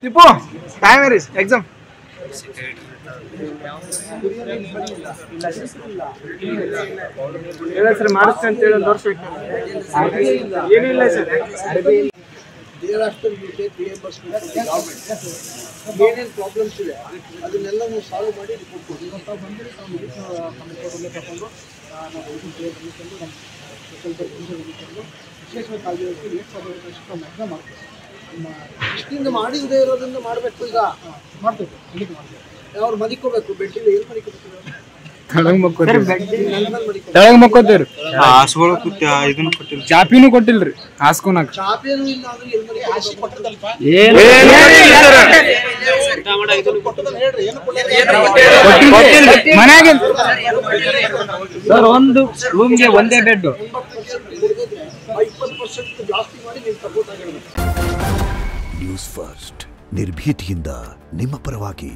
Tipo, time is exam. Sir ಮಾಡಿಸ್ತೀನಿ ಅಂತ ಹೇಳಿ ಒಂದು ವರ್ಷ ಏನಿಲ್ಲ ಸರ್. ಏನೇನು ಪ್ರಾಬ್ಲಮ್ಸ್ ಇದೆ ಅದನ್ನೆಲ್ಲ ನೀವು ಸಾಲ್ವ್ ಮಾಡಿ ರಿಪೋರ್ಟ್ ಕೊಡಿ. ತಗೊಂಡು ನಾವು ಇಷ್ಟಿಂದ ಮಾಡಿಲ್ಲದೆ ಇರೋದ್ರಿಂದ ಮಾಡಬೇಕು. ಈಗ ಮಾಡ್ಬೇಕು, ಅವ್ರು ಮಲಿಕೋಬೇಕು, ಬೆಡ್ಡಿಲ್ಲ ಎಲ್ಲಿ ಮಲಿಕೋಬೇಕು? ತೆಳಗ್ ಮಕ್ಕೋತೀರಿ, ಚಾಪಿನೂ ಕೊಟ್ಟಿಲ್ರಿ ಹಾಸ್ಕೊನಾಕ. ಚಾಪೇನು ಇಲ್ಲ ಅಂದ್ರೆ ಎಲ್ಲಿ ಮನ್ಯಾಗ ಸರ್ ಒಂದು ರೂಮ್ಗೆ ಒಂದೇ ಬೆಡ್. 50% ಜಾಸ್ತಿ ಮಾಡಿ ನೀವು ಸಪೋರ್ಟ್ ಆಗಿರ್ಬೇಕು. ನ್ಯೂಸ್ ಫಸ್ಟ್ ನಿರ್ಭೀತಿಯಿಂದ ನಿಮ್ಮ ಪರವಾಗಿ.